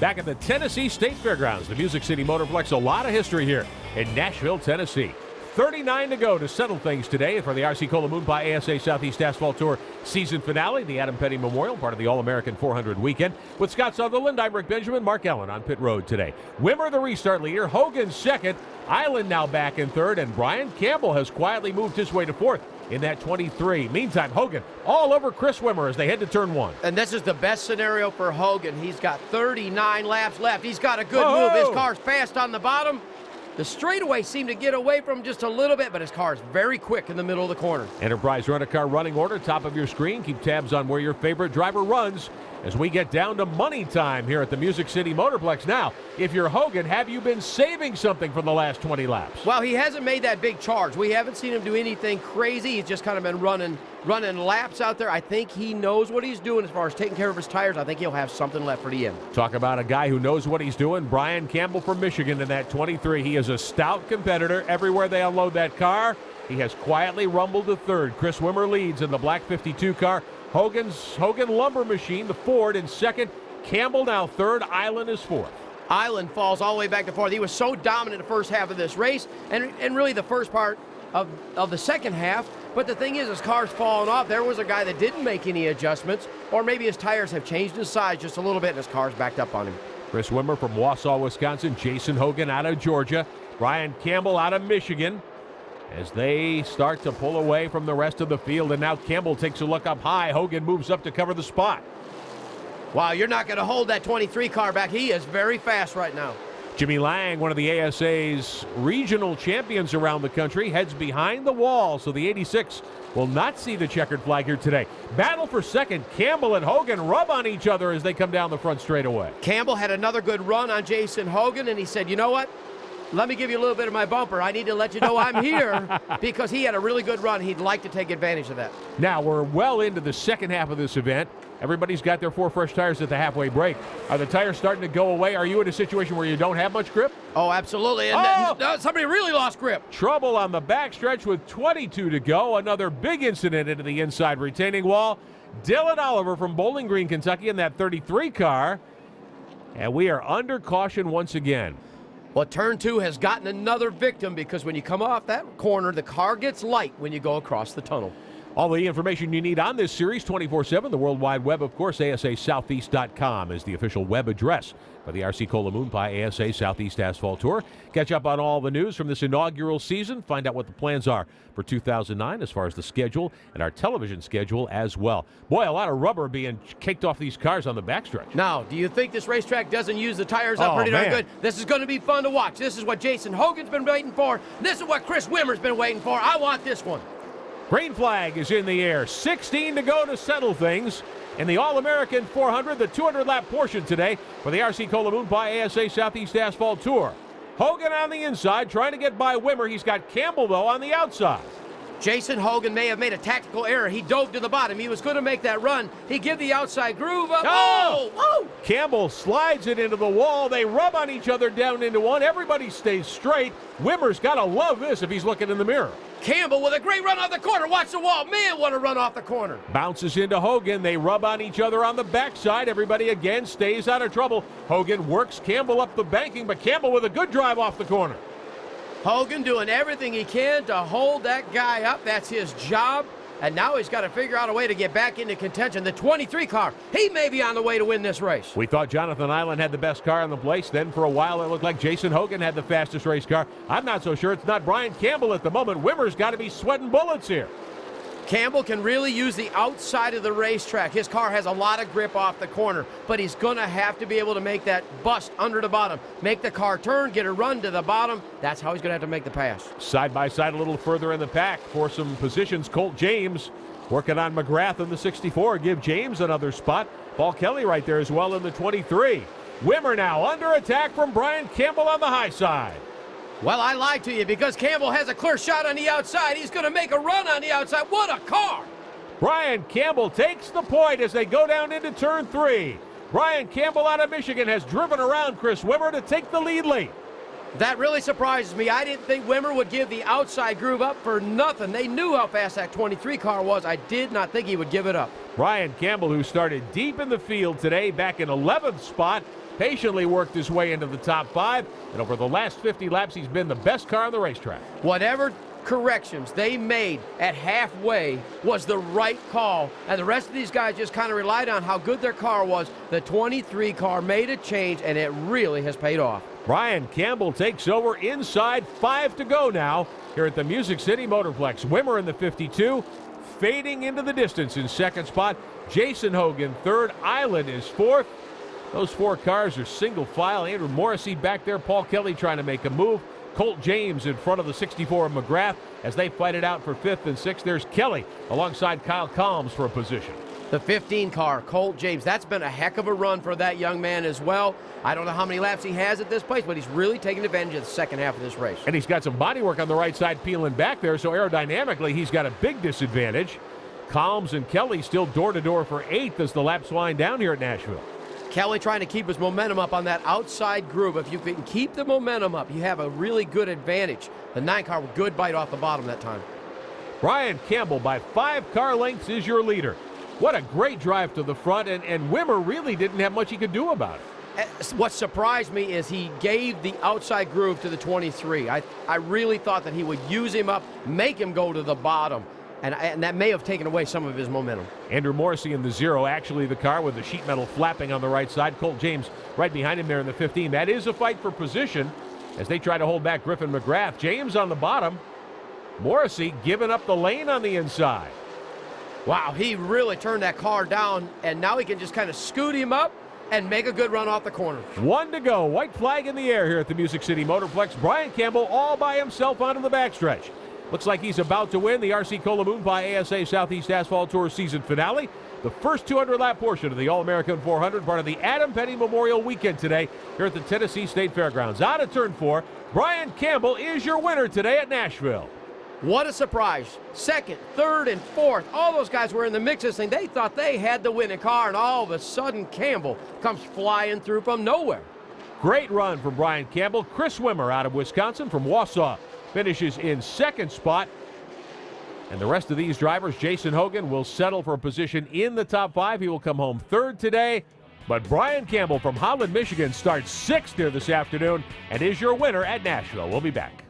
back at the Tennessee State Fairgrounds, the Music City Motorplex. A lot of history here in Nashville, Tennessee. 39 to go to settle things today for the RC Cola Moon Pie ASA Southeast Asphalt Tour season finale, the Adam Petty Memorial, part of the All-American 400 weekend. With Scott Sutherland, I'm Rick Benjamin, Mark Allen on pit road today. Wimmer, the restart leader, Hogan second, Island now back in third, and Brian Campbell has quietly moved his way to fourth in that 23. Meantime, Hogan all over Chris Wimmer as they head to turn one. And this is the best scenario for Hogan. He's got 39 laps left. He's got a good move. His car's fast on the bottom. The straightaway seemed to get away from him just a little bit, but his car is very quick in the middle of the corner. Enterprise Rent-A-Car running order, top of your screen. Keep tabs on where your favorite driver runs as we get down to money time here at the Music City Motorplex. Now, if you're Hogan, have you been saving something from the last 20 laps? Well, he hasn't made that big charge. We haven't seen him do anything crazy. He's just kind of been running laps out there. I think he knows what he's doing as far as taking care of his tires. I think he'll have something left for the end. Talk about a guy who knows what he's doing. Brian Campbell from Michigan in that 23. He is a stout competitor. Everywhere they unload that car, he has quietly rumbled to third. Chris Wimmer leads in the black 52 car. Hogan Lumber Machine, the Ford, in second. Campbell now third. Island is fourth. Island falls all the way back to fourth. He was so dominant the first half of this race and really the first part of the second half. But the thing is, his car's falling off. There was a guy that didn't make any adjustments, or maybe his tires have changed in size just a little bit and his car's backed up on him. Chris Wimmer from Wausau, Wisconsin. Jason Hogan out of Georgia. Brian Campbell out of Michigan as they start to pull away from the rest of the field. And now Campbell takes a look up high. Hogan moves up to cover the spot. Wow, you're not going to hold that 23 car back. He is very fast right now. Jimmy Lang, one of the ASA's regional champions around the country, heads behind the wall, so the 86 will not see the checkered flag here today. Battle for second. Campbell and Hogan rub on each other as they come down the front straightaway. Campbell had another good run on Jason Hogan, and he said, you know what? Let me give you a little bit of my bumper. I need to let you know I'm here because he had a really good run. He'd like to take advantage of that. Now we're well into the second half of this event. Everybody's got their 4 fresh tires at the halfway break. Are the tires starting to go away? Are you in a situation where you don't have much grip? Oh, absolutely. And somebody really lost grip. Trouble on the backstretch with 22 to go. Another big incident into the inside retaining wall. Dylan Oliver from Bowling Green, Kentucky in that 33 car. And we are under caution once again. Well, turn 2 has gotten another victim because when you come off that corner, the car gets light when you go across the tunnel. All the information you need on this series 24/7, the World Wide Web, of course. ASASoutheast.com is the official web address for the RC Cola Moon Pie ASA Southeast Asphalt Tour. Catch up on all the news from this inaugural season. Find out what the plans are for 2009 as far as the schedule and our television schedule as well. Boy, a lot of rubber being caked off these cars on the backstretch. Now, do you think this racetrack doesn't use the tires up pretty darn good? This is going to be fun to watch. This is what Jason Hogan's been waiting for. This is what Chris Wimmer's been waiting for. I want this one. Green flag is in the air. 16 to go to settle things in the All-American 400, the 200-lap portion today for the RC Cola Moon Pie ASA Southeast Asphalt Tour. Hogan on the inside trying to get by Wimmer. He's got Campbell, though, on the outside. Jason Hogan may have made a tactical error. He dove to the bottom. He was going to make that run. He give the outside groove up. Oh! Campbell slides it into the wall. They rub on each other down into one. Everybody stays straight. Wimmer's got to love this if he's looking in the mirror. Campbell with a great run off the corner. Watch the wall. Man, what a run off the corner. Bounces into Hogan. They rub on each other on the backside. Everybody again stays out of trouble. Hogan works Campbell up the banking, but Campbell with a good drive off the corner. Hogan doing everything he can to hold that guy up. That's his job. And now he's got to figure out a way to get back into contention. The 23 car, he may be on the way to win this race. We thought Jonathan Island had the best car on the place. Then for a while it looked like Jason Hogan had the fastest race car. I'm not so sure it's not Brian Campbell at the moment. Wimmer's got to be sweating bullets here. Campbell can really use the outside of the racetrack. His car has a lot of grip off the corner, but he's going to have to be able to make that bust under the bottom. Make the car turn, get a run to the bottom. That's how he's going to have to make the pass. Side by side a little further in the pack for some positions. Colt James working on McGrath in the 64. Give James another spot. Paul Kelly right there as well in the 23. Wimmer now under attack from Brian Campbell on the high side. Well, I lied to you because Campbell has a clear shot on the outside. He's going to make a run on the outside. What a car! Brian Campbell takes the point as they go down into turn 3. Brian Campbell out of Michigan has driven around Chris Wimmer to take the lead late. That really surprises me. I didn't think Wimmer would give the outside groove up for nothing. They knew how fast that 23 car was. I did not think he would give it up. Brian Campbell, who started deep in the field today, back in 11th spot, patiently worked his way into the top 5, and over the last 50 laps, he's been the best car on the racetrack. Whatever corrections they made at halfway was the right call, and the rest of these guys just kind of relied on how good their car was. The 23 car made a change, and it really has paid off. Brian Campbell takes over inside, 5 to go now here at the Music City Motorplex. Wimmer in the 52, fading into the distance in second spot. Jason Hogan third, Island is fourth. Those 4 cars are single file. Andrew Morrissey back there, Paul Kelly trying to make a move. Colt James in front of the 64 of McGrath as they fight it out for 5th and 6th. There's Kelly alongside Kyle Collins for a position. The 15 car, Colt James, that's been a heck of a run for that young man as well. I don't know how many laps he has at this place, but he's really taking advantage of the second half of this race. And he's got some bodywork on the right side peeling back there, so aerodynamically he's got a big disadvantage. Collins and Kelly still door-to-door for 8th as the laps wind down here at Nashville. Kelly trying to keep his momentum up on that outside groove. If you can keep the momentum up, you have a really good advantage. The 9 car with good bite off the bottom that time. Brian Campbell by 5 car lengths is your leader. What a great drive to the front, and Wimmer really didn't have much he could do about it. What surprised me is he gave the outside groove to the 23. I really thought that he would use him up, make him go to the bottom. And that may have taken away some of his momentum. Andrew Morrissey in the 0, actually the car with the sheet metal flapping on the right side. Colt James right behind him there in the 15. That is a fight for position as they try to hold back Griffin McGrath. James on the bottom. Morrissey giving up the lane on the inside. Wow, he really turned that car down, and now he can just kind of scoot him up and make a good run off the corner. 1 to go. White flag in the air here at the Music City Motorplex. Brian Campbell all by himself onto the backstretch. Looks like he's about to win the RC Cola Moon Pie ASA Southeast Asphalt Tour season finale. The first 200-lap portion of the All-American 400, part of the Adam Petty Memorial Weekend today here at the Tennessee State Fairgrounds. Out of turn 4, Brian Campbell is your winner today at Nashville. What a surprise. 2nd, 3rd, and 4th. All those guys were in the mix of this thing. They thought they had the winning car, and all of a sudden Campbell comes flying through from nowhere. Great run from Brian Campbell. Chris Wimmer out of Wisconsin from Wausau finishes in 2nd spot. And the rest of these drivers, Jason Hogan will settle for a position in the top 5. He will come home 3rd today. But Brian Campbell from Holland, Michigan starts 6th here this afternoon and is your winner at Nashville. We'll be back.